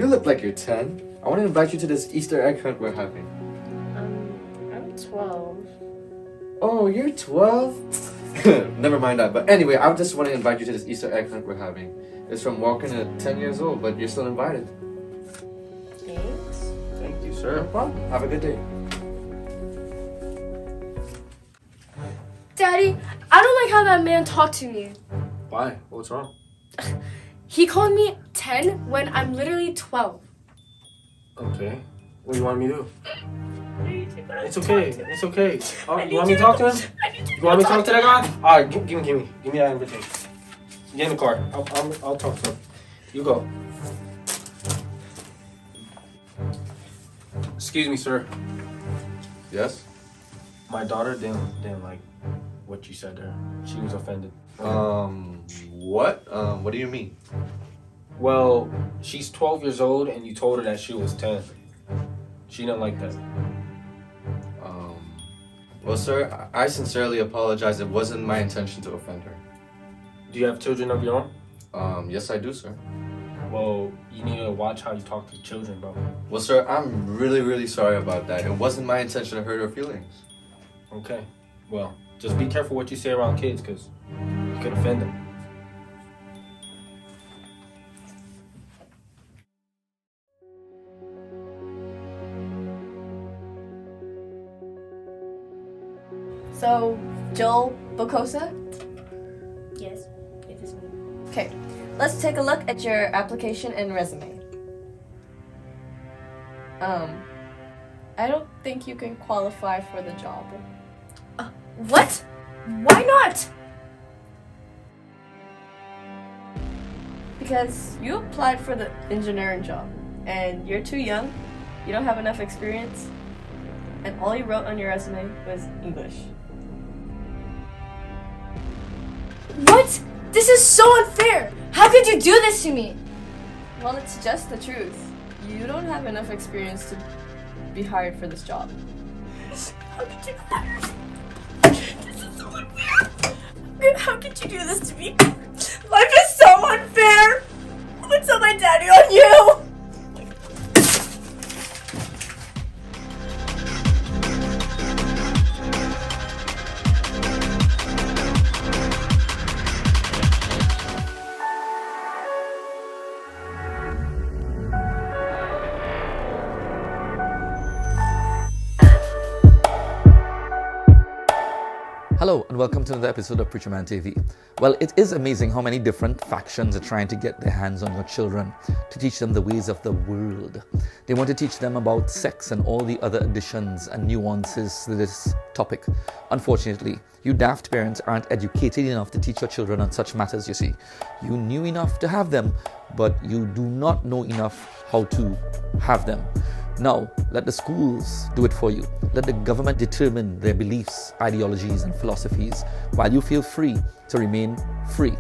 you look like you're 10. I want to invite you to this Easter egg hunt we're having. I'm 12. Oh, you're 12? Never mind that. But anyway, I just want to invite you to this Easter egg hunt we're having. It's from walking at 10 years old, but you're still invited. Thanks. Thank you, sir. No problem. Have a good day. Daddy, I don't like how that man talked to me. Why? What's wrong? He called me 10 when I'm literally 12. Okay. What do you want me to do? It's okay. It's okay. Oh, you want me to talk to him? You want me to talk to that guy? All right, give me that invitation. Get in the car. I'll talk to him. You go. Excuse me, sir. Yes? My daughter didn't like what you said to her. She was offended. What? What do you mean? Well, she's 12 years old and you told her that she was 10. She didn't like that. Well, sir, I sincerely apologize. It wasn't my intention to offend her. Do you have children of your own? Yes, I do, sir. Well, you need to watch how you talk to children, bro. Well, sir, I'm really, really sorry about that. It wasn't my intention to hurt her feelings. Okay. Well, just be careful what you say around kids, because you could offend them. So, Joel Bocosa? Yes, it is me. Okay, let's take a look at your application and resume. I don't think you can qualify for the job. What? Why not? Because you applied for the engineering job, and you're too young, you don't have enough experience, and all you wrote on your resume was English. What? This is so unfair. How could you do this to me? Well, it's just the truth. You don't have enough experience to be hired for this job. How could you do that? This is so unfair. How could you do this to me? Life is so unfair. I'm gonna tell my daddy on you. Hello and welcome to another episode of Preacher Man TV. Well, it is amazing how many different factions are trying to get their hands on your children to teach them the ways of the world. They want to teach them about sex and all the other additions and nuances to this topic. Unfortunately, you daft parents aren't educated enough to teach your children on such matters, you see. You knew enough to have them, but you do not know enough how to have them. Now, let the schools do it for you. Let the government determine their beliefs, ideologies, and philosophies while you feel free to remain free.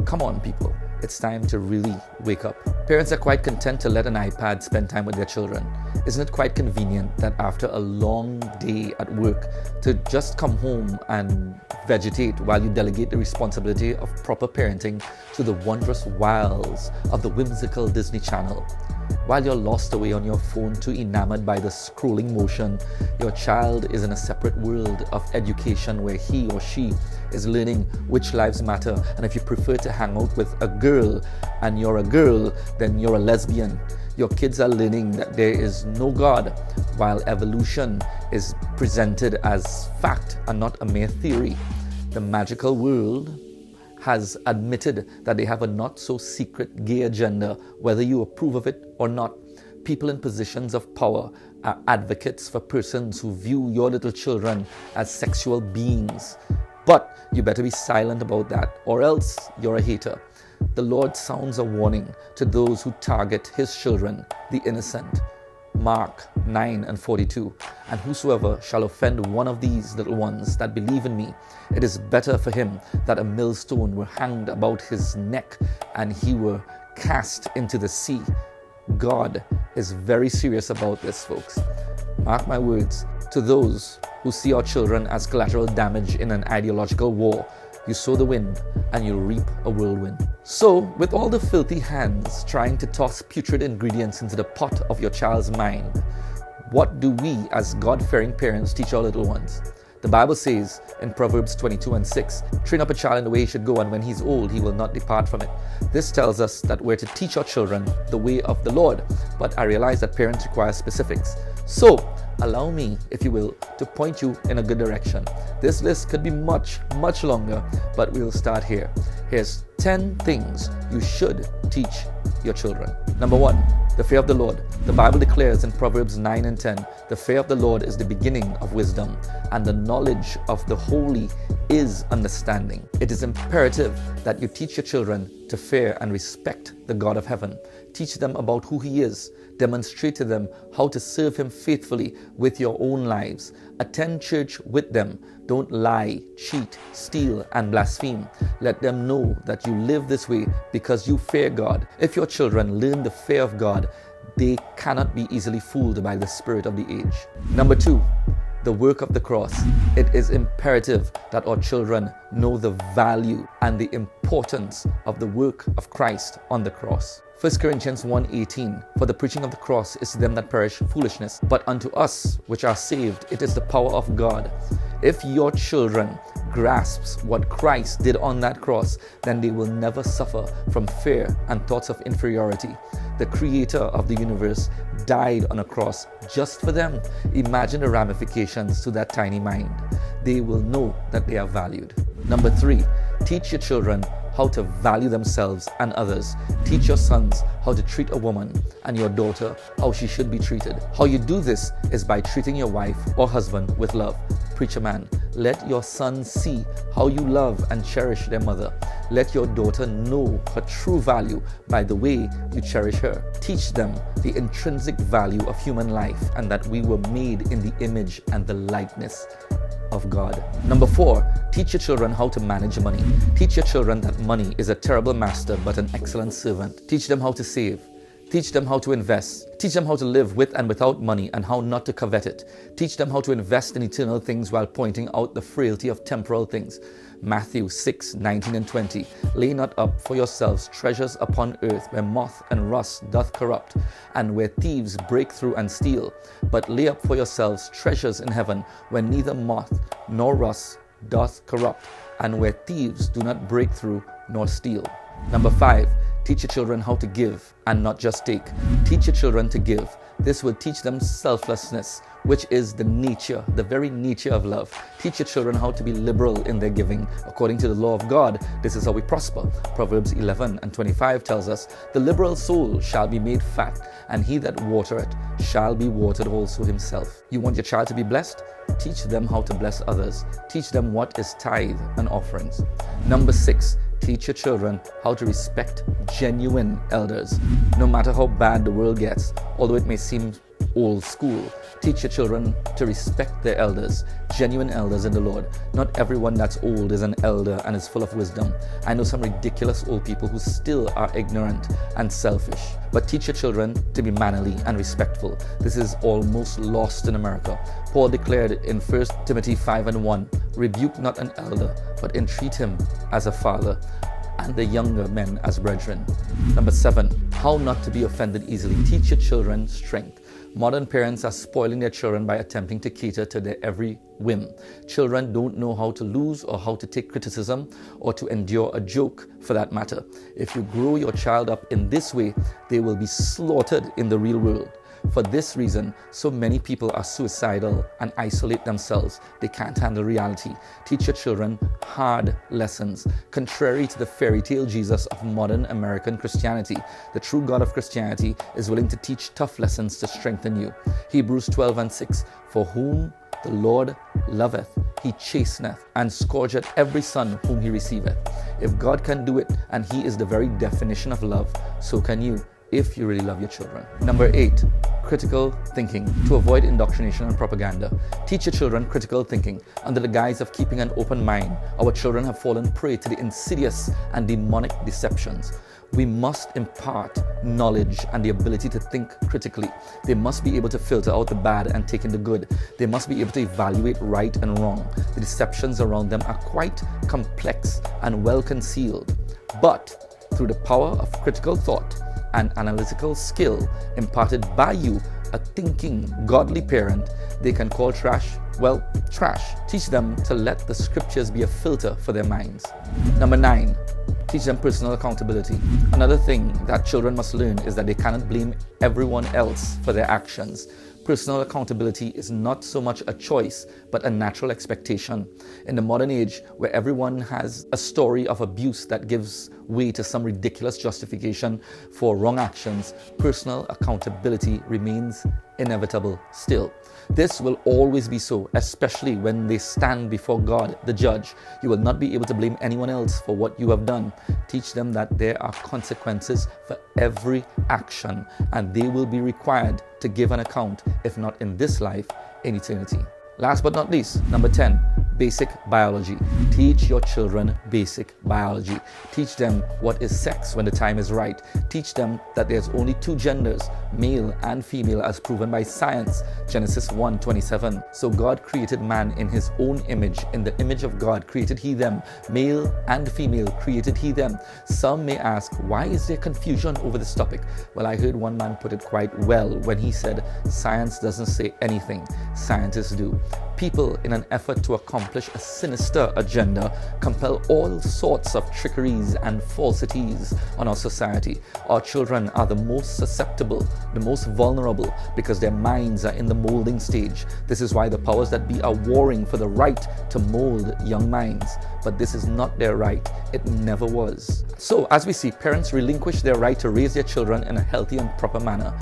Come on, people. It's time to really wake up. Parents are quite content to let an iPad spend time with their children. Isn't it quite convenient that after a long day at work to just come home and vegetate while you delegate the responsibility of proper parenting to the wondrous wiles of the whimsical Disney Channel? While you're lost away on your phone too enamored by the scrolling motion, your child is in a separate world of education where he or she is learning which lives matter. And if you prefer to hang out with a girl and you're a girl, then you're a lesbian. Your kids are learning that there is no God, while evolution is presented as fact and not a mere theory. The magical world has admitted that they have a not-so-secret gay agenda, whether you approve of it or not. People in positions of power are advocates for persons who view your little children as sexual beings. But you better be silent about that, or else you're a hater. The Lord sounds a warning to those who target his children, the innocent. Mark 9:42, and whosoever shall offend one of these little ones that believe in me, it is better for him that a millstone were hanged about his neck and he were cast into the sea. God is very serious about this, folks. Mark my words, to those who see our children as collateral damage in an ideological war, you sow the wind and you reap a whirlwind. So, with all the filthy hands trying to toss putrid ingredients into the pot of your child's mind, what do we as God-fearing parents teach our little ones? The Bible says in Proverbs 22:6, train up a child in the way he should go, and when he's old, he will not depart from it. This tells us that we're to teach our children the way of the Lord, but I realize that parents require specifics. So, allow me, if you will, to point you in a good direction. This list could be much, much longer, but we'll start here. Here's 10 things you should teach your children. Number 1, the fear of the Lord. The Bible declares in Proverbs 9 and 10, the fear of the Lord is the beginning of wisdom, and the knowledge of the holy is understanding. It is imperative that you teach your children to fear and respect the God of heaven. Teach them about who He is. Demonstrate to them how to serve Him faithfully with your own lives. Attend church with them. Don't lie, cheat, steal, and blaspheme. Let them know that you live this way because you fear God. If your children learn the fear of God, they cannot be easily fooled by the spirit of the age. Number 2, the work of the cross. It is imperative that our children know the value and the importance of the work of Christ on the cross. 1 Corinthians 1:18, for the preaching of the cross is to them that perish foolishness, but unto us which are saved it is the power of God. If your children grasps what Christ did on that cross, then they will never suffer from fear and thoughts of inferiority. The creator of the universe died on a cross just for them. Imagine the ramifications to that tiny mind. They will know that they are valued. Number 3, teach your children how to value themselves and others. Teach your sons how to treat a woman and your daughter how she should be treated. How you do this is by treating your wife or husband with love. Preacher man, let your sons see how you love and cherish their mother. Let your daughter know her true value by the way you cherish her. Teach them the intrinsic value of human life and that we were made in the image and the likeness of God. Number 4, teach your children how to manage money. Teach your children that money is a terrible master but an excellent servant. Teach them how to save. Teach them how to invest. Teach them how to live with and without money and how not to covet it. Teach them how to invest in eternal things while pointing out the frailty of temporal things. Matthew 6:19 and 20. Lay not up for yourselves treasures upon earth where moth and rust doth corrupt, and where thieves break through and steal. But lay up for yourselves treasures in heaven where neither moth nor rust doth corrupt, and where thieves do not break through nor steal. Number 5, teach your children how to give and not just take. Teach your children to give. This will teach them selflessness, which is the nature, the very nature of love. Teach your children how to be liberal in their giving. According to the law of God, this is how we prosper. Proverbs 11:25 tells us, the liberal soul shall be made fat, and he that watereth shall be watered also himself. You want your child to be blessed? Teach them how to bless others. Teach them what is tithe and offerings. Number 6, teach your children how to respect genuine elders. No matter how bad the world gets, although it may seem old school, teach your children to respect their elders, genuine elders in the Lord. Not everyone that's old is an elder and is full of wisdom. I know some ridiculous old people who still are ignorant and selfish. But teach your children to be mannerly and respectful. This is almost lost in America. Paul declared in 1 Timothy 5:1, rebuke not an elder, but entreat him as a father, and the younger men as brethren. Number 7, how not to be offended easily. Teach your children strength. Modern parents are spoiling their children by attempting to cater to their every whim. Children don't know how to lose or how to take criticism or to endure a joke for that matter. If you grow your child up in this way, they will be slaughtered in the real world. For this reason, so many people are suicidal and isolate themselves. They can't handle reality. Teach your children hard lessons. Contrary to the fairy tale Jesus of modern American Christianity, the true God of Christianity is willing to teach tough lessons to strengthen you. Hebrews 12:6, for whom the Lord loveth, he chasteneth, and scourgeth every son whom he receiveth. If God can do it, and he is the very definition of love, so can you, if you really love your children. Number 8, critical thinking. To avoid indoctrination and propaganda, teach your children critical thinking. Under the guise of keeping an open mind, our children have fallen prey to the insidious and demonic deceptions. We must impart knowledge and the ability to think critically. They must be able to filter out the bad and take in the good. They must be able to evaluate right and wrong. The deceptions around them are quite complex and well concealed. But through the power of critical thought and analytical skill imparted by you, a thinking, godly parent, they can call trash, well, trash. Teach them to let the scriptures be a filter for their minds. Number 9, teach them personal accountability. Another thing that children must learn is that they cannot blame everyone else for their actions. Personal accountability is not so much a choice, but a natural expectation. In the modern age, where everyone has a story of abuse that gives way to some ridiculous justification for wrong actions, personal accountability remains inevitable still. This will always be so, especially when they stand before God, the judge. You will not be able to blame anyone else for what you have done. Teach them that there are consequences for every action, and they will be required to give an account, if not in this life, in eternity. Last but not least, number 10, basic biology. Teach your children basic biology. Teach them what is sex when the time is right. Teach them that there's only 2 genders, male and female, as proven by science, Genesis 1:27. So God created man in his own image. In the image of God created he them. Male and female created he them. Some may ask, why is there confusion over this topic? Well, I heard one man put it quite well when he said, science doesn't say anything, scientists do. People, in an effort to accomplish a sinister agenda, compel all sorts of trickeries and falsities on our society. Our children are the most susceptible, the most vulnerable, because their minds are in the molding stage. This is why the powers that be are warring for the right to mold young minds. But this is not their right. It never was. So, as we see, parents relinquish their right to raise their children in a healthy and proper manner.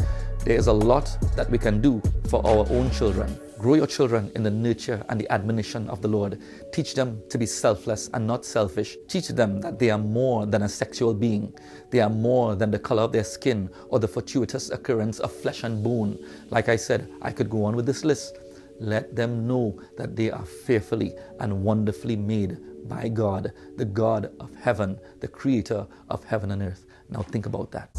There is a lot that we can do for our own children. Grow your children in the nurture and the admonition of the Lord. Teach them to be selfless and not selfish. Teach them that they are more than a sexual being. They are more than the color of their skin or the fortuitous occurrence of flesh and bone. Like I said, I could go on with this list. Let them know that they are fearfully and wonderfully made by God, the God of heaven, the creator of heaven and earth. Now think about that.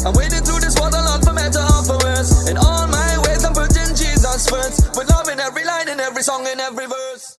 I'm wading through this water, Lord, for better or for worse. In all my ways, I'm putting Jesus first. With love in every line, in every song, in every verse.